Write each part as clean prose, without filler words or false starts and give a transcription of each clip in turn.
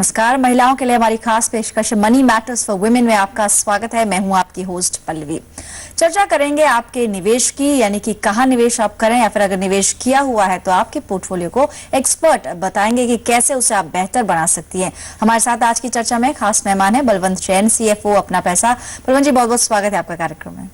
नमस्कार। महिलाओं के लिए हमारी खास पेशकश मनी मैटर्स फॉर वुमेन में आपका स्वागत है। मैं हूं आपकी होस्ट पल्लवी। चर्चा करेंगे आपके निवेश की, यानी कि कहां निवेश आप करें या फिर अगर निवेश किया हुआ है तो आपके पोर्टफोलियो को एक्सपर्ट बताएंगे कि कैसे उसे आप बेहतर बना सकती हैं। हमारे साथ आज की चर्चा में खास मेहमान है बलवंत जैन, CFO अपना पैसा। बलवंत जी, बहुत बहुत स्वागत है आपका कार्यक्रम में।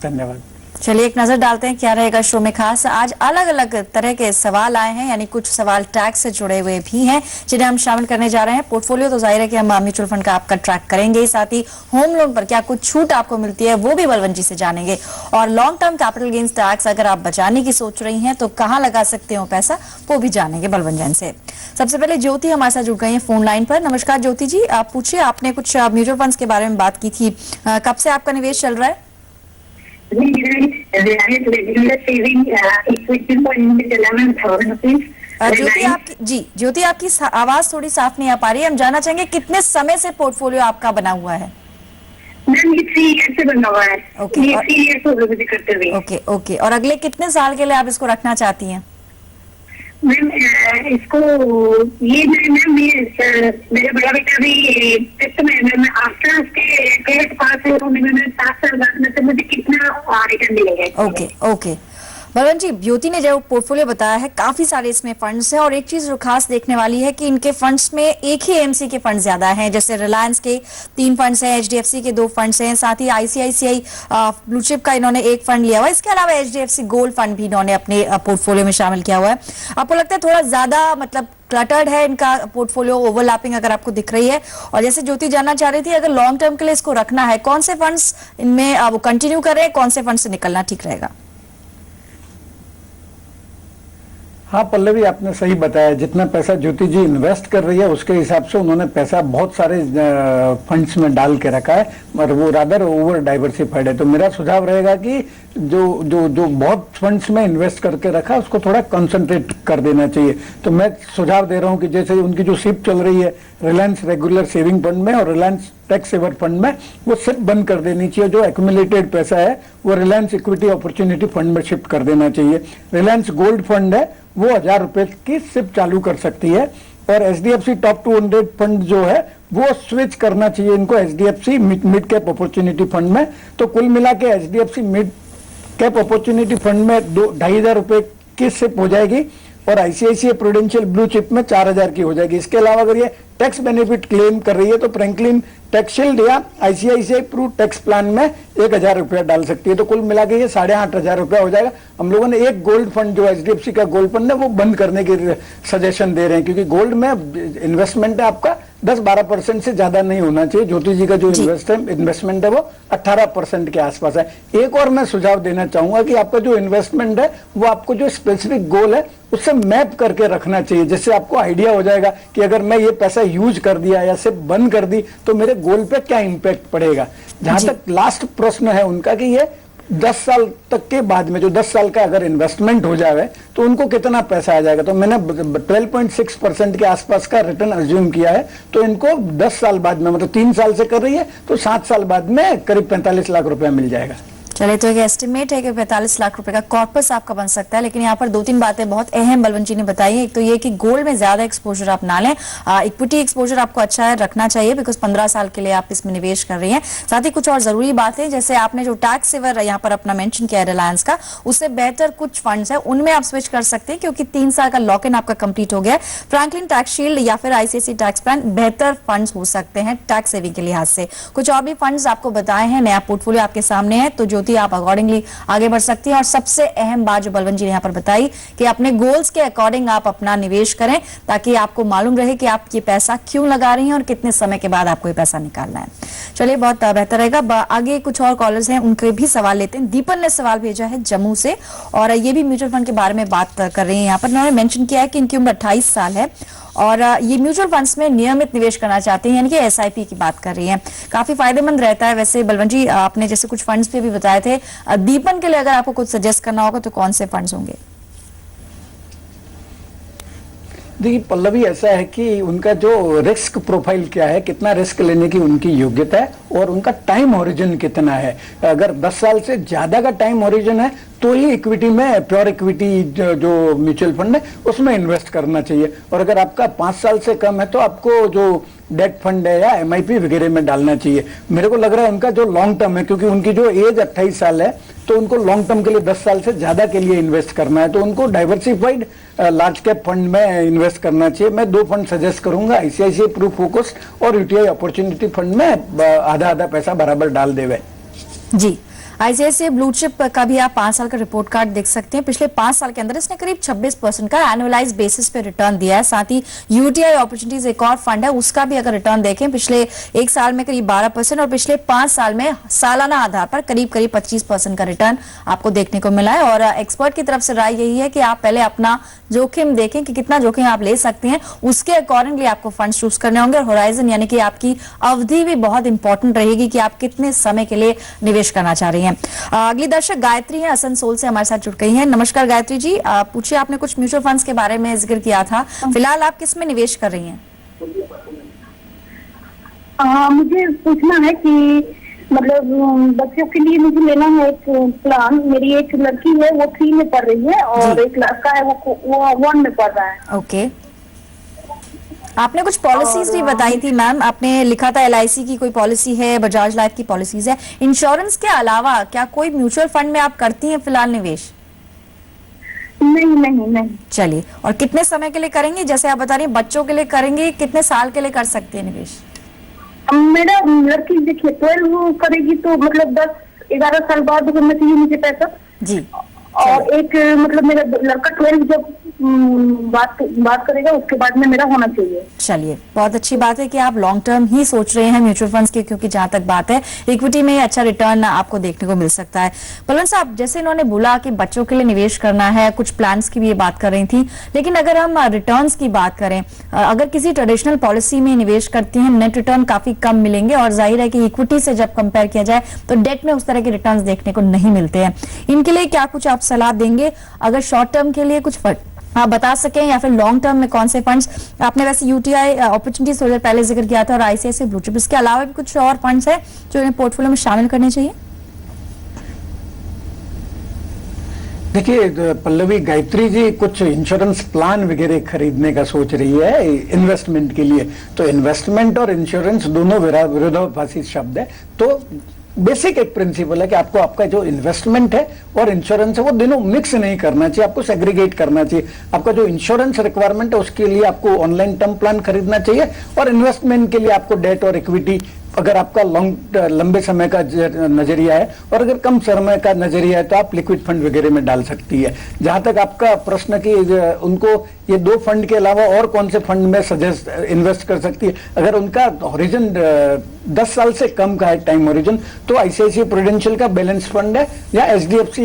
धन्यवाद। चलिए एक नजर डालते हैं क्या रहेगा शो में खास। आज अलग अलग तरह के सवाल आए हैं, यानी कुछ सवाल टैक्स से जुड़े हुए भी हैं जिन्हें हम शामिल करने जा रहे हैं। पोर्टफोलियो तो जाहिर है कि हम म्यूचुअल फंड का आपका ट्रैक करेंगे, साथ ही होम लोन पर क्या कुछ छूट आपको मिलती है वो भी बलवंत जी से जानेंगे। और long term capital gains tax अगर आप बचाने की सोच रही हैं तो कहाँ लगा सकते हो पैसा, वो भी जानेंगे बलवंत जैन से। सबसे पहले ज्योति हमारे साथ जुड़ गई है फोन लाइन पर। नमस्कार ज्योति जी, आप पूछिए। आपने कुछ म्यूचुअल फंड के बारे में बात की थी, कब से आपका निवेश चल रहा है? रेगुलर सेविंग इक्विटी पॉइंट में चला मैं 1000 रुपीज। ज्योति आपकी आवाज थोड़ी साफ नहीं आ पा रही है। हम जानना चाहेंगे कितने समय से पोर्टफोलियो आपका बना हुआ है? मैम ये 3 ईयर से बना हुआ है। ओके, ये 3 ईयर हो गए करते हुए। Okay okay. और अगले कितने साल के लिए आप इसको रखना चाहती हैं? मैम इसको ये मैम मेरा बड़ा बेटा भी 5th में आफ्टर उसके टेट पास होने में 7 साल बाद में से मुझे कितना रिटर्न मिलेगा? Okay okay. बलवंत जी, ज्योति ने जो पोर्टफोलियो बताया है, काफी सारे इसमें फंड्स हैं और एक चीज जो खास देखने वाली है कि इनके फंड्स में एक ही AMC के फंड ज्यादा हैं। जैसे रिलायंस के 3 फंड्स हैं, HDFC के 2 फंड्स हैं, साथ ही ICICI ब्लू चिप का इन्होंने एक फंड लिया हुआ है। इसके अलावा HDFC गोल्ड फंड भी इन्होंने अपने पोर्टफोलियो में शामिल किया हुआ है। आपको लगता है थोड़ा ज्यादा मतलब क्लटर्ड है इनका पोर्टफोलियो, ओवरलैपिंग अगर आपको दिख रही है? और जैसे ज्योति जानना चाह रही थी, अगर लॉन्ग टर्म के लिए इसको रखना है, कौन से फंड्स इनमें वो कंटिन्यू करें, कौन से फंड से निकलना ठीक रहेगा? हाँ पल्लवी, आपने सही बताया। जितना पैसा ज्योति जी इन्वेस्ट कर रही है उसके हिसाब से उन्होंने पैसा बहुत सारे फंड्स में डाल के रखा है और वो रादर ओवर डाइवर्सिफाइड है। तो मेरा सुझाव रहेगा कि जो जो जो बहुत फंड्स में इन्वेस्ट करके रखा उसको थोड़ा कंसंट्रेट कर देना चाहिए। तो मैं सुझाव दे रहा हूँ कि जैसे उनकी जो सिप चल रही है रिलायंस रेगुलर सेविंग फंड में और रिलायंस टैक्स सेवर फंड में, वो सिप बंद कर देनी चाहिए। जो एक्यूमुलेटेड पैसा है वो रिलायंस इक्विटी अपॉर्चुनिटी फंड में शिफ्ट कर देना चाहिए। रिलायंस गोल्ड फंड है वो 1000 रुपए की सिप चालू कर सकती है। और HDFC टॉप 200 फंड जो है वो स्विच करना चाहिए इनको HDFC mid cap opportunity fund में। तो कुल मिला के HDFC mid cap opportunity fund में 2500 रुपए की सिप हो जाएगी और ICICI प्रूडेंशियल ब्लू चिप में 4000 की हो जाएगी। इसके अलावा अगर ये टैक्स बेनिफिट क्लेम कर रही है तो फ्रैंकलिन टैक्स शील्ड या ICICI प्रू टैक्स प्लान में 1000 रुपया डाल सकती है। तो कुल मिला के ये 8500 रुपया हो जाएगा। हम लोगों ने एक गोल्ड फंड जो HDFC का गोल्ड फंड है वो बंद करने की सजेशन दे रहे हैं, क्योंकि गोल्ड में इन्वेस्टमेंट है आपका 10-12% से ज्यादा नहीं होना चाहिए। ज्योति जी का जो इन्वेस्टमेंट है वो 18% के आसपास है। एक और मैं सुझाव देना चाहूंगा कि आपका जो इन्वेस्टमेंट है वो आपको जो स्पेसिफिक गोल है उससे मैप करके रखना चाहिए, जिससे आपको आइडिया हो जाएगा कि अगर मैं ये पैसा यूज कर दिया या सिर्फ बंद कर दी तो मेरे गोल पे क्या इंपैक्ट पड़ेगा। जहां तक लास्ट प्रश्न है उनका कि ये 10 साल तक के बाद में जो 10 साल का अगर इन्वेस्टमेंट हो जाए तो उनको कितना पैसा आ जाएगा, तो मैंने 12.6% के आसपास का रिटर्न अज्यूम किया है। तो इनको 10 साल बाद में, मतलब 3 साल से कर रही है तो 7 साल बाद में करीब 45 लाख रुपया मिल जाएगा। चलिए, तो एक एस्टिमेट है कि 45 लाख रुपए का कॉर्पस आपका बन सकता है। लेकिन यहाँ पर 2-3 बातें बहुत अहम बलवंत जी ने बताई है। एक तो ये कि गोल्ड में ज्यादा एक्सपोजर आप ना लें, इक्विटी एक्सपोजर आपको अच्छा है रखना चाहिए, बिकॉज 15 साल के लिए आप इसमें निवेश कर रही हैं। साथ ही कुछ और जरूरी बातें, जैसे आपने जो टैक्स सेवर यहाँ पर अपना मेंशन किया है रिलायंस का, उससे बेहतर कुछ फंड्स है उनमें आप स्विच कर सकते हैं, क्योंकि 3 साल का लॉक इन आपका कंप्लीट हो गया है। फ्रैंकलिन टैक्स शील्ड या फिर ICICI टैक्स प्लान बेहतर फंड्स हो सकते हैं टैक्स सेविंग के लिहाज से। कुछ और भी फंड्स आपको बताए हैं, नया पोर्टफोलियो आपके सामने है, तो ज्योति आप अकॉर्डिंगली आगे बढ़ सकती हैं। और सबसे अहम बात जो बलवंत जी ने यहाँ पर बताई कि अपने गोल्स के अकॉर्डिंग आप अपना निवेश करें, ताकि आपको मालूम रहे कि आप ये पैसा क्यों लगा रही हैं और कितने समय के बाद आपको ये पैसा निकालना है। चलिए, बहुत बेहतर रहेगा। आगे कुछ और कॉलर्स हैं, उनके भी सवाल लेते हैं। दीपन ने सवाल भेजा है जम्मू से और ये भी म्यूचुअल फंड के बारे में बात कर रही है। यहाँ पर उन्होंने मेंशन किया है कि इनकी उम्र 28 साल है और ये म्यूचुअल फंड्स में नियमित निवेश करना चाहते हैं, यानी कि SIP की बात कर रही हैं। काफी फायदेमंद रहता है। वैसे बलवंत जी, आपने जैसे कुछ फंड्स पे भी बताए थे, दीपन के लिए अगर आपको कुछ सजेस्ट करना होगा तो कौन से फंड्स होंगे? देखिए पल्लवी, ऐसा है कि उनका जो रिस्क प्रोफाइल क्या है, कितना रिस्क लेने की उनकी योग्यता है और उनका टाइम ओरिजिन कितना है। अगर 10 साल से ज्यादा का टाइम ओरिजिन है तो ही इक्विटी में, प्योर इक्विटी जो म्यूचुअल फंड है उसमें इन्वेस्ट करना चाहिए। और अगर आपका 5 साल से कम है तो आपको जो डेट फंड है या MIP वगैरह में डालना चाहिए। मेरे को लग रहा है उनका जो लॉन्ग टर्म है, क्योंकि उनकी जो एज 28 साल है, तो उनको लॉन्ग टर्म के लिए 10 साल से ज्यादा के लिए इन्वेस्ट करना है, तो उनको डाइवर्सिफाइड लार्ज कैप फंड में इन्वेस्ट करना चाहिए। मैं 2 फंड सजेस्ट करूंगा, ICICI प्रू फोकस और UTI अपॉर्चुनिटी फंड में आधा आधा पैसा बराबर डाल देवे। जी, ICICI ब्लू चिप का भी आप 5 साल का रिपोर्ट कार्ड देख सकते हैं। पिछले 5 साल के अंदर इसने करीब 26% का एनुअलाइज बेसिस पे रिटर्न दिया है। साथ ही UTI अपॉर्चुनिटीज एक और फंड है, उसका भी अगर रिटर्न देखें पिछले 1 साल में करीब 12% और पिछले 5 साल में सालाना आधार पर करीब 25% का रिटर्न आपको देखने को मिला है। और एक्सपर्ट की तरफ से राय यही है कि आप पहले अपना जोखिम देखें कि कितना जोखिम आप ले सकते हैं, उसके अकॉर्डिंगली आपको फंड चूज करने होंगे। और होराइजन यानी कि आपकी अवधि भी बहुत इंपॉर्टेंट रहेगी कि आप कितने समय के लिए निवेश करना चाह रही हैं। अगली दर्शक गायत्री है, आसनसोल से हमारे साथ जुड़ गई हैं। नमस्कार गायत्री जी, पूछिए, आपने कुछ म्यूचुअल फंड्स के बारे में जिक्र किया था, फिलहाल आप किस में निवेश कर रही हैं? मुझे पूछना है कि मतलब बच्चों के लिए मुझे लेना है एक प्लान। मेरी एक लड़की है, वो 3 में पढ़ रही है और एक लड़का है वो 1 में पढ़ रहा है। ओके, आपने कुछ पॉलिसीज भी बताई थी मैम, आपने लिखा था LIC की कोई पॉलिसी है, बजाज लाइफ की पॉलिसीज है। इंश्योरेंस के अलावा क्या कोई म्यूचुअल फंड में आप करती हैं फिलहाल निवेश? नहीं। चलिए, और कितने समय के लिए करेंगे? जैसे आप बता रही हैं बच्चों के लिए करेंगे, कितने साल के लिए कर सकते हैं निवेश? मेरा लड़की देखिए 12 करेगी तो मतलब 10-11 साल बाद करना चाहिए मुझे पैसा जी। और एक मतलब मेरा लड़का 12 जब बात करेगा उसके बाद में मेरा होना चाहिए। चलिए, बहुत अच्छी बात है कि आप लॉन्ग टर्म ही सोच रहे हैं म्यूचुअल फंड्स की, क्योंकि जहां तक बात है इक्विटी में अच्छा रिटर्न आपको देखने को मिल सकता है। बलवंत साहब, जैसे इन्होंने बोला कि बच्चों के लिए निवेश करना है, कुछ प्लान्स की भी ये बात कर रही थी, लेकिन अगर हम रिटर्न्स की बात करें, अगर किसी ट्रेडिशनल पॉलिसी में निवेश करती हैं नेट रिटर्न काफी कम मिलेंगे, और जाहिर है कि इक्विटी से जब कंपेयर किया जाए तो डेट में उस तरह के रिटर्न देखने को नहीं मिलते हैं। इनके लिए क्या कुछ आप सलाह देंगे? अगर शॉर्ट टर्म के लिए कुछ आप बता सकें, या फिर लॉन्ग टर्म में कौन से फंड्स? आपने वैसे UTI अपॉर्चुनिटीज थोड़ी देर पहले जिक्र किया था और ICICI ब्लू चिप, इसके अलावा भी कुछ और फंड्स है जो इन्हें पोर्टफोलियो में शामिल करने चाहिए? देखिए पल्लवी, गायत्री जी कुछ इंश्योरेंस प्लान वगैरह खरीदने का सोच रही है इन्वेस्टमेंट के लिए। तो इन्वेस्टमेंट और इंश्योरेंस दोनों विरोधाभासी शब्द है। तो बेसिक एक प्रिंसिपल है कि आपको आपका जो इन्वेस्टमेंट है और इंश्योरेंस है वो दोनों मिक्स नहीं करना चाहिए, आपको सेग्रीगेट करना चाहिए। आपका जो इंश्योरेंस रिक्वायरमेंट है उसके लिए आपको ऑनलाइन टर्म प्लान खरीदना चाहिए, और इन्वेस्टमेंट के लिए आपको डेट और इक्विटी, अगर आपका लंबे समय का नजरिया है, और अगर कम समय का नजरिया है तो आप लिक्विड फंड वगैरह में डाल सकती है। जहां तक आपका प्रश्न कि उनको ये 2 फंड के अलावा और कौन से फंड में सजेस्ट इन्वेस्ट कर सकती है, अगर उनका ओरिजिन 10 साल से कम का है टाइम ओरिजिन, तो ICICI प्रूडेंशियल का बैलेंस फंड है या HDFC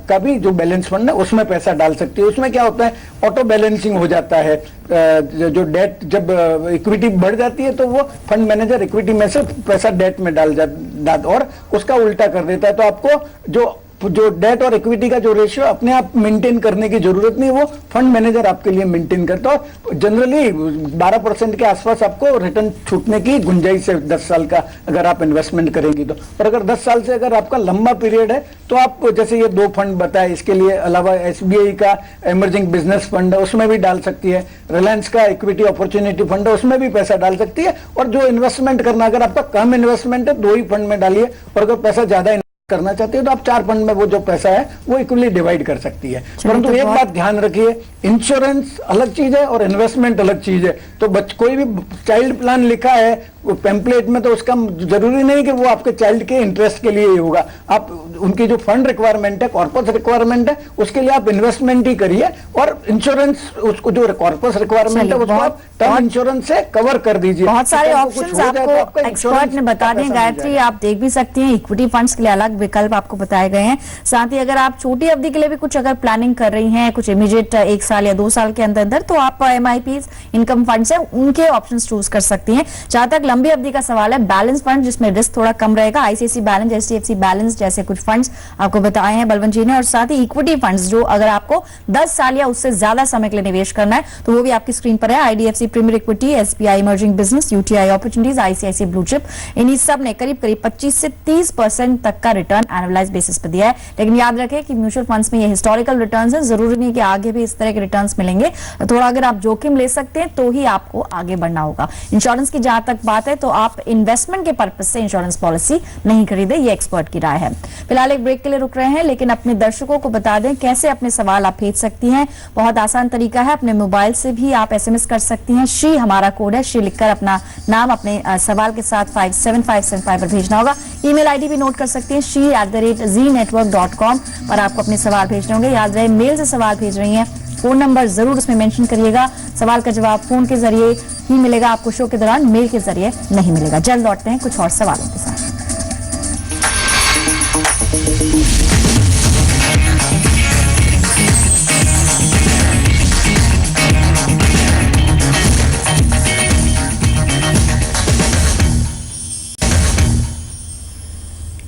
का भी जो बैलेंस फंड है उसमें पैसा डाल सकती है। उसमें क्या होता है, ऑटो बैलेंसिंग हो जाता है। जो डेट जब इक्विटी बढ़ जाती है तो वो फंड मैनेजर इक्विटी में से पैसा डेट में डाल और उसका उल्टा कर देता है। तो आपको जो डेट और इक्विटी का जो रेशियो अपने आप मेंटेन करने की जरूरत नहीं, वो फंड मैनेजर आपके लिए मेंटेन करता है। जनरली 12% के आसपास आपको रिटर्न छूटने की गुंजाइश है 10 साल का, अगर आप इन्वेस्टमेंट करेंगी तो। और अगर 10 साल से अगर आपका लंबा पीरियड है तो आप जैसे ये 2 फंड बताए, इसके लिए अलावा SBI का इमर्जिंग बिजनेस फंड है उसमें भी डाल सकती है, रिलायंस का इक्विटी अपॉर्चुनिटी फंड है उसमें भी पैसा डाल सकती है। और जो इन्वेस्टमेंट करना, अगर आपका कम इन्वेस्टमेंट है 2 ही फंड में डालिए, और अगर पैसा ज्यादा करना चाहती है तो आप 4 फंड में वो जो पैसा है वो इक्वली डिवाइड कर सकती है। परंतु एक बात ध्यान रखिए, इंश्योरेंस अलग चीज है और इन्वेस्टमेंट अलग चीज है। तो कोई भी चाइल्ड प्लान लिखा है वो पेम्पलेट में, तो उसका जरूरी नहीं कि वो आपके चाइल्ड के इंटरेस्ट के लिए ही होगा। आप उनकी जो फंड रिक्वायरमेंट है, कॉर्पस रिक्वायरमेंट है, उसके लिए आप इन्वेस्टमेंट ही करिए, और इंश्योरेंस उसको जो कॉर्पस रिक्वायरमेंट है उसको आप टर्म इंश्योरेंस से कवर कर दीजिए। बहुत सारे ऑप्शंस आपको एक्सपर्ट ने बता दें। गायत्री, आप देख भी सकती हैं, इक्विटी फंड्स के लिए अलग विकल्प आपको बताए गए हैं। साथ ही अगर आप छोटी अवधि के लिए भी कुछ अगर प्लानिंग कर रही हैं, कुछ इमीडिएट 1 साल या 2 साल के अंदर, तो आप MIPs इनकम फंड्स है उनके ऑप्शंस चूज कर सकती हैं। जहां तक लंबी अवधि का सवाल है, बैलेंस फंड जिसमें रिस्क थोड़ा कम रहेगा, आईसीआईसी बैलेंस, एचडीएफसी बैलेंस जैसे कुछ फंड्स आपको बताए हैं बलवंत जी ने, और साथ ही इक्विटी फंड्स जो अगर आपको 10 साल या उससे ज्यादा समय के लिए निवेश करना है तो वो भी आपकी स्क्रीन पर है। IDFC premier equity, SBI emerging business, UTI opportunities, ICICI blue chip, इन्हीं सब ने करीब 25 से 30% तक का रिटर्न एनुअलाइज बेसिस पर दिया है। लेकिन याद रखें कि म्यूचुअल फंड्स में ये हिस्टोरिकल रिटर्न्स है, जरूरी नहीं कि आगे भी इस तरह के रिटर्न्स मिलेंगे। थोड़ा अगर आप जोखिम ले सकते हैं तो ही आपको आगे बढ़ना होगा। इंश्योरेंस की जहां तक बात है तो आप इन्वेस्टमेंट के पर्पज से इंश्योरेंस पॉलिसी नहीं खरीदे, ये एक्सपर्ट की राय है। फिलहाल एक ब्रेक के लिए रुक रहे हैं, लेकिन अपने दर्शकों को बता दें कैसे अपने सवाल आप भेज सकती हैं। बहुत आसान तरीका है, अपने मोबाइल से भी आप एसएमएस कर सकती हैं। श्री हमारा कोड है, श्री लिखकर अपना नाम अपने सवाल के साथ 57575 पर भेजना होगा। ईमेल आईडी भी नोट कर सकती हैं, shri@zenetwork.com पर आपको अपने सवाल भेजने होंगे। याद रहे, मेल से सवाल भेज रही हैं, फोन नंबर जरूर उसमें मेंशन करिएगा। सवाल का जवाब फोन के जरिए ही मिलेगा आपको शो के दौरान, मेल के जरिए नहीं मिलेगा। जल्द लौटते हैं कुछ और सवालों के साथ।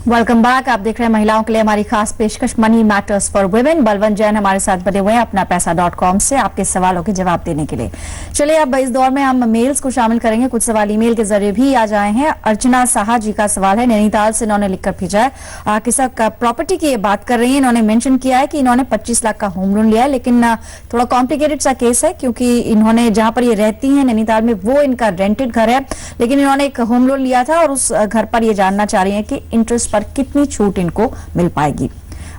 Welcome back. आप देख रहे हैं महिलाओं के लिए हमारी खास पेशकश money matters for women. Balwant Jain हमारे साथ बने हुए हैं अपना पैसा.com से आपके सवालों के जवाब देने के लिए। चलिए अब इस दौर में हम मेल्स को शामिल करेंगे। कुछ सवाल ईमेल के जरिए भी आ जाए हैं। अर्चना साहा जी का सवाल है, नैनीताल से इन्होंने लिखकर भेजा है। किसी प्रॉपर्टी की ये बात कर रही है। इन्होंने मेंशन किया है कि इन्होंने 25 लाख का होम लोन लिया है, लेकिन थोड़ा कॉम्प्लिकेटेड सा केस है क्योंकि इन्होंने जहां पर ये रहती हैं नैनीताल में वो इनका रेंटेड घर है, लेकिन इन्होंने एक होम लोन लिया था और उस घर पर ये जानना चाह रही है कि इंटरेस्ट पर कितनी छूट इनको मिल पाएगी।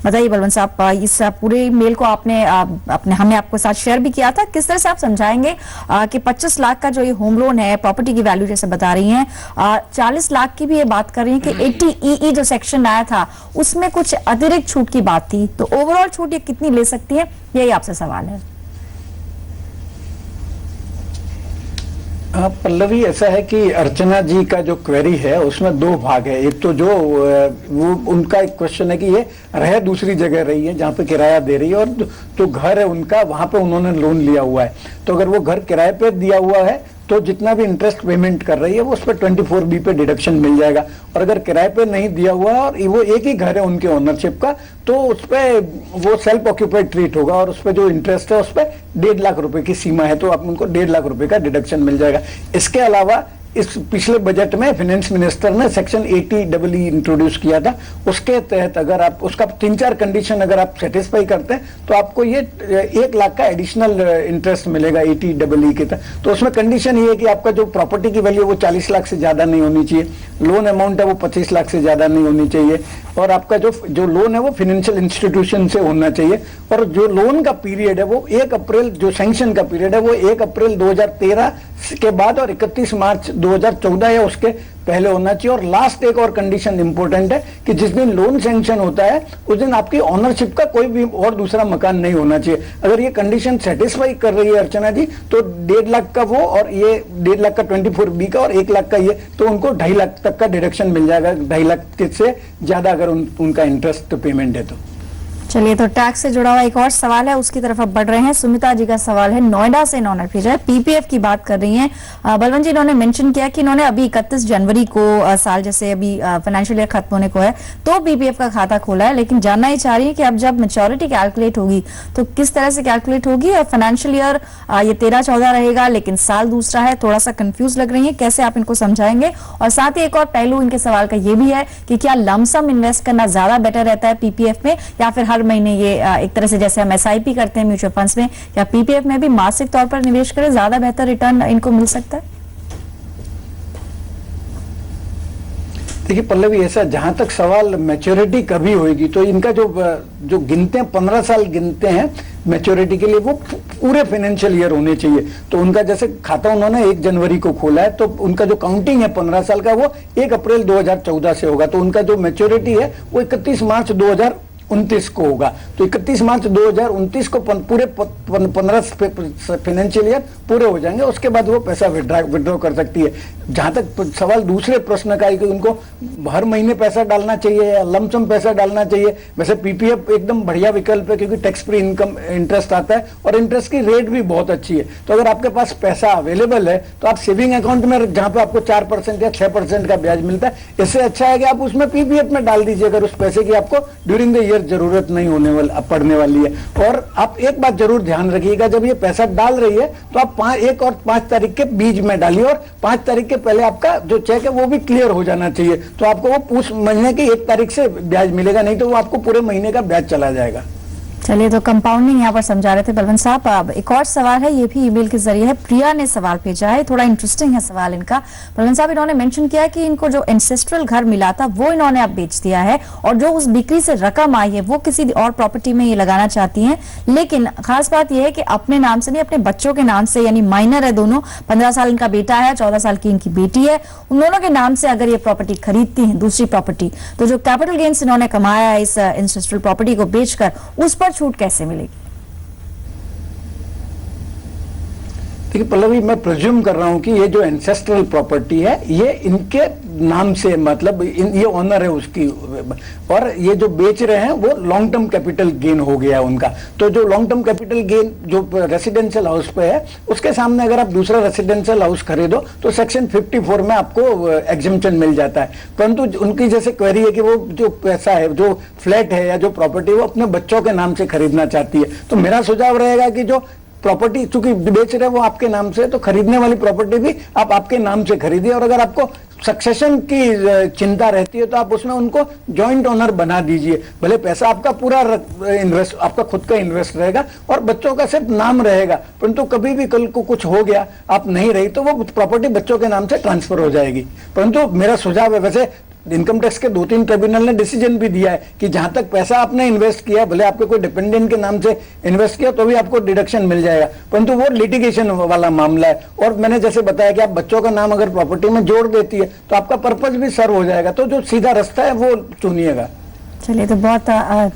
बताइए बलवंत साहब, इस पूरे मेल को हमने आपको साथ शेयर भी किया था, किस तरह से आप समझाएंगे कि 25 लाख का जो ये होम लोन है, प्रॉपर्टी की वैल्यू जैसे बता रही हैं, 40 लाख की भी ये बात कर रही हैं कि 80EE जो सेक्शन आया था उसमें कुछ अतिरिक्त छूट की बात थी, तो ओवरऑल छूट ये कितनी ले सकती है, यही आपसे सवाल है। पल्लवी, ऐसा है कि अर्चना जी का जो क्वेरी है उसमें दो भाग है। एक तो जो वो उनका एक क्वेश्चन है कि ये रह दूसरी जगह रही है जहाँ पे किराया दे रही है, और जो घर है उनका वहां पे उन्होंने लोन लिया हुआ है। तो अगर वो घर किराए पे दिया हुआ है तो जितना भी इंटरेस्ट पेमेंट कर रही है वो उस पर 24B पे डिडक्शन मिल जाएगा। और अगर किराए पे नहीं दिया हुआ है और वो एक ही घर है उनके ओनरशिप का, तो उस पर वो सेल्फ ऑक्यूपाइड ट्रीट होगा और उस पर जो इंटरेस्ट है उस पर 1.5 लाख रुपए की सीमा है, तो आप उनको 1.5 लाख रुपए का डिडक्शन मिल जाएगा। इसके अलावा इस पिछले बजट में फाइनेंस मिनिस्टर ने सेक्शन 80EE इंट्रोड्यूस किया था। उसके तहत अगर आप उसका 3-4 कंडीशन अगर आप सेटिस्फाई करते हैं तो आपको ये 1 लाख का एडिशनल इंटरेस्ट मिलेगा 80EE के तहत। तो उसमें कंडीशन ये है कि आपका जो प्रॉपर्टी की वैल्यू वो 40 लाख से ज्यादा नहीं होनी चाहिए, लोन अमाउंट है वो 25 लाख से ज्यादा नहीं होनी चाहिए, और आपका जो लोन है वो फाइनेंशियल इंस्टीट्यूशन से होना चाहिए, और जो लोन का पीरियड है वो 1 अप्रैल, जो सैंक्शन का पीरियड है वो 1 अप्रैल 2013 के बाद और 31 मार्च 2014 या उसके पहले होना चाहिए। और लास्ट एक और कंडीशन इंपॉर्टेंट है कि जिस दिन लोन सैंक्शन होता है उस दिन आपकी ओनरशिप का कोई भी और दूसरा मकान नहीं होना चाहिए। अगर ये कंडीशन सेटिस्फाई कर रही है अर्चना जी तो 1.5 लाख का वो और ये 1.5 लाख का 24B का और 1 लाख का ये, तो उनको 2.5 लाख तक का डिडक्शन मिल जाएगा, 2.5 लाख से ज्यादा अगर उनका इंटरेस्ट पेमेंट है तो। चलिए, तो टैक्स से जुड़ा हुआ एक और सवाल है, उसकी तरफ अब बढ़ रहे हैं। सुमिता जी का सवाल है, नोएडा से इन्होंने भेजा है, पीपीएफ की बात कर रही हैं। बलवंत जी, इन्होंने मेंशन किया कि इन्होंने अभी 31 जनवरी को साल जैसे अभी फाइनेंशियल ईयर खत्म होने को है तो पीपीएफ का खाता खोला है, लेकिन जानना ही चाह रही है कि अब जब मेच्योरिटी कैलकुलेट होगी तो किस तरह से कैलकुलेट होगी, और फाइनेंशियल ईयर ये 13-14 रहेगा लेकिन साल दूसरा है, थोड़ा सा कंफ्यूज लग रही है, कैसे आप इनको समझाएंगे। और साथ ही एक और पहलू इनके सवाल का ये भी है कि क्या लमसम इन्वेस्ट करना ज्यादा बेटर रहता है पीपीएफ में, या फिर हर महीने ये एक तरह से जैसे हम एसआईपी करते हैं म्यूचुअल फंड्स में, या पीपीएफ में भी मासिक तौर पर निवेश करें, ज्यादा बेहतर रिटर्न इनको मिल सकता है। देखिए पल्लवी, ऐसा जहां तक सवाल मैच्योरिटी कभी होगी तो इनका जो गिनते हैं 15 साल गिनते हैं मैच्योरिटी के लिए, वो पूरे फाइनेंशियल ईयर होने चाहिए। तो उनका जैसे खाता उन्होंने 1 जनवरी को खोला है तो उनका जो काउंटिंग है 15 साल का वो 1 अप्रैल 2014 से होगा, तो उनका जो मैच्योरिटी है वो 31 मार्च 29 को होगा। तो 31 मार्च 2029 को पूरे 15 फाइनेंशियल ईयर पूरे हो जाएंगे, उसके बाद वो पैसा विड्रॉ कर सकती है। जहां तक सवाल दूसरे प्रश्न का है कि उनको हर महीने पैसा डालना चाहिए या लमसम पैसा डालना चाहिए, वैसे पीपीएफ एकदम बढ़िया विकल्प है क्योंकि टैक्स फ्री इनकम इंटरेस्ट आता है और इंटरेस्ट की रेट भी बहुत अच्छी है। तो अगर आपके पास पैसा अवेलेबल है तो आप सेविंग अकाउंट में, जहां पे आपको 4% या 6% का ब्याज मिलता है, इससे अच्छा है कि आप उसमें पीपीएफ में डाल दीजिए अगर उस पैसे की आपको ड्यूरिंग द ईयर जरूरत नहीं पड़ने वाली है। और आप एक बात जरूर ध्यान रखिएगा, जब ये पैसा डाल रही है तो आप 1 और 5 तारीख के बीच में डालिए और 5 तारीख के पहले आपका जो चेक है वो भी क्लियर हो जाना चाहिए। तो आपको वो उस महीने की 1 तारीख से ब्याज मिलेगा, नहीं तो वो आपको पूरे महीने का ब्याज चला जाएगा। चलिए, तो कंपाउंडिंग यहाँ पर समझा रहे थे बलवंत साहब। अब एक और सवाल है, ये भी ईमेल के जरिए है, प्रिया ने सवाल भेजा है, थोड़ा इंटरेस्टिंग है सवाल इनका। बलवंत साहब, इन्होंने मेंशन किया कि इनको जो एंसेस्ट्रल घर मिला था वो इन्होंने अब बेच दिया है और जो उस बिक्री से रकम आई है वो किसी और प्रॉपर्टी में ये लगाना चाहती हैं, लेकिन खास बात यह है कि अपने नाम से नहीं, अपने बच्चों के नाम से, यानी माइनर है दोनों, 15 साल इनका बेटा है, 14 साल की इनकी बेटी है, उन दोनों के नाम से अगर ये प्रॉपर्टी खरीदती हैं, दूसरी प्रॉपर्टी, तो जो कैपिटल गेन्स इन्होंने कमाया है इस एंसेस्ट्रल प्रॉपर्टी को बेचकर, उस पर छूट कैसे मिलेगी? देखिए पल्लवी, मैं प्रिज्यूम कर रहा हूं कि ये जो एंसेस्ट्रल प्रॉपर्टी है ये इनके नाम से, मतलब ये ऑनर है उसकी, और ये जो बेच रहे हैं वो लॉन्ग टर्म कैपिटल गेन हो गया उनका। तो जो लॉन्ग टर्म कैपिटल गेन जो रेसिडेंशियल हाउस पे है, उसके सामने अगर आप दूसरा रेसिडेंशियल हाउस खरीदो तो सेक्शन 54 में आपको एग्जम्पशन मिल जाता है। परंतु उनकी जैसे क्वेरी है कि वो जो पैसा है, जो फ्लैट है या जो प्रॉपर्टी है वो अपने बच्चों के नाम से खरीदना चाहती है। तो मेरा सुझाव रहेगा कि जो प्रॉपर्टी चूंकि बेच रहे वो आपके नाम से, तो खरीदने वाली प्रॉपर्टी भी आप आपके नाम से खरीदिए। और अगर आपको सक्सेशन की चिंता रहती है तो आप उसमें उनको जॉइंट ओनर बना दीजिए। भले पैसा आपका पूरा इन्वेस्ट, आपका खुद का इन्वेस्ट रहेगा और बच्चों का सिर्फ नाम रहेगा, परंतु कभी भी कल को कुछ हो गया, आप नहीं रही, तो वो प्रॉपर्टी बच्चों के नाम से ट्रांसफर हो जाएगी। परंतु मेरा सुझाव है, वैसे इनकम टैक्स के 2-3 ट्रिब्यूनल ने डिसीजन भी दिया है कि जहां तक पैसा आपने इन्वेस्ट किया, भले आपके कोई डिपेंडेंट के नाम से इन्वेस्ट किया तो भी आपको डिडक्शन मिल जाएगा, परंतु वो लिटिगेशन वाला मामला है। और मैंने जैसे बताया कि आप बच्चों का नाम अगर प्रॉपर्टी में जोड़ देती है तो आपका पर्पज भी सर्व हो जाएगा। तो जो सीधा रास्ता है वो चुनिएगा। चलिए, तो बहुत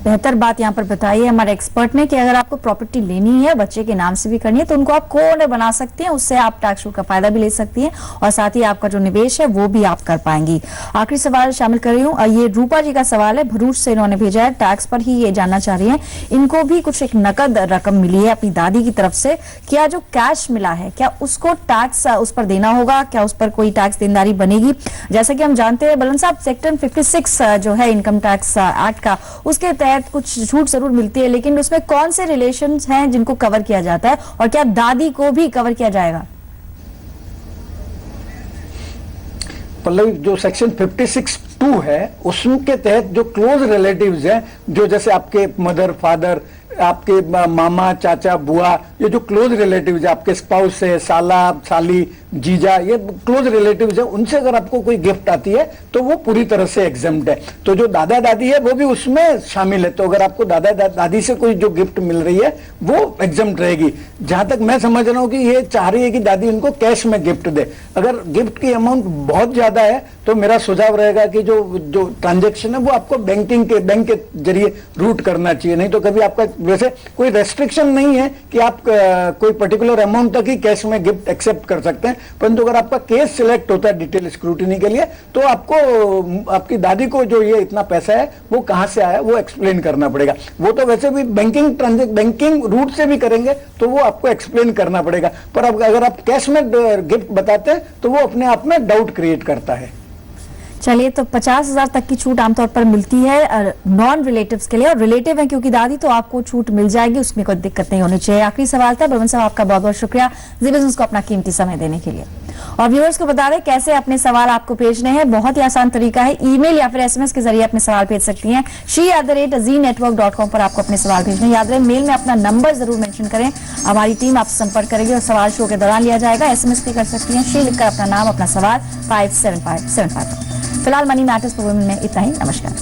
बेहतर बात यहाँ पर बताई है हमारे एक्सपर्ट ने कि अगर आपको प्रॉपर्टी लेनी है, बच्चे के नाम से भी करनी है, तो उनको आप को ओनर बना सकती हैं, उससे आप टैक्स छूट का फायदा भी ले सकती हैं और साथ ही आपका जो निवेश है वो भी आप कर पाएंगी। आखिरी सवाल शामिल कर रही हूँ, ये रूपा जी का सवाल है, भरूच से इन्होंने भेजा है, टैक्स पर ही ये जानना चाह रही है। इनको भी कुछ एक नकद रकम मिली है अपनी दादी की तरफ से, क्या जो कैश मिला है क्या उसको टैक्स उस पर देना होगा, क्या उस पर कोई टैक्स देनदारी बनेगी? जैसा कि हम जानते हैं बलवंत साहब, सेक्टर 56 जो है इनकम टैक्स एक्ट का, उसके तहत कुछ छूट जरूर मिलती है, लेकिन उसमें कौन से रिलेशंस हैं जिनको कवर किया जाता है और क्या दादी को भी कवर किया जाएगा? पल्लवी, जो सेक्शन 56(2) है उसके तहत जो क्लोज रिलेटिव्स हैं, जो जैसे आपके मदर, फादर, आपके मामा, चाचा, बुआ, ये जो क्लोज रिलेटिव्स है, आपके स्पाउस है, साला, साली, जीजा, ये क्लोज रिलेटिव्स है, उनसे अगर आपको कोई गिफ्ट आती है तो वो पूरी तरह से एग्जम्प्ट है। तो जो दादा दादी है वो भी उसमें शामिल है। तो अगर आपको दादा दादी से कोई जो गिफ्ट मिल रही है वो एग्जम्प्ट रहेगी। जहां तक मैं समझ रहा हूं कि ये चाह रही है कि दादी उनको कैश में गिफ्ट दे। अगर गिफ्ट की अमाउंट बहुत ज्यादा है तो मेरा सुझाव रहेगा कि जो ट्रांजेक्शन है वो आपको बैंक के जरिए रूट करना चाहिए। नहीं तो कभी आपका, वैसे कोई रेस्ट्रिक्शन नहीं है कि आप कोई पर्टिकुलर अमाउंट तक ही कैश में गिफ्ट एक्सेप्ट कर सकते हैं, परंतु अगर आपका केस सिलेक्ट होता है डिटेल स्क्रूटिनी के लिए तो आपको आपकी दादी को जो ये इतना पैसा है वो कहां से आया वो एक्सप्लेन करना पड़ेगा। वो तो वैसे भी बैंकिंग रूट से भी करेंगे तो वो आपको एक्सप्लेन करना पड़ेगा, पर अगर आप कैश में गिफ्ट बताते हैं तो वो अपने आप में डाउट क्रिएट करता है। चलिए, तो 50,000 तक की छूट आमतौर पर मिलती है नॉन रिलेटिव्स के लिए, और रिलेटिव है क्योंकि दादी, तो आपको छूट मिल जाएगी, उसमें कोई दिक्कत नहीं होनी चाहिए। आखिरी सवाल था बलवंत साहब, आपका बहुत बहुत शुक्रिया जी बिजनेस को अपना कीमती समय देने के लिए। और व्यूअर्स को बता दें कैसे अपने सवाल आपको भेजने हैं, बहुत ही आसान तरीका है, ईमेल या फिर SMS के जरिए अपने सवाल भेज सकती हैं। shri@zenetwork.com पर आपको अपने सवाल भेजने, याद रहे मेल में अपना नंबर जरूर मेंशन करें, हमारी टीम आपसे संपर्क करेगी और सवाल शो के दौरान लिया जाएगा। SMS भी कर सकती हैं, श्री लिखकर अपना नाम, अपना सवाल 57575। फिलहाल मनी मैटर्स प्रोग्राम में इतना ही। नमस्कार।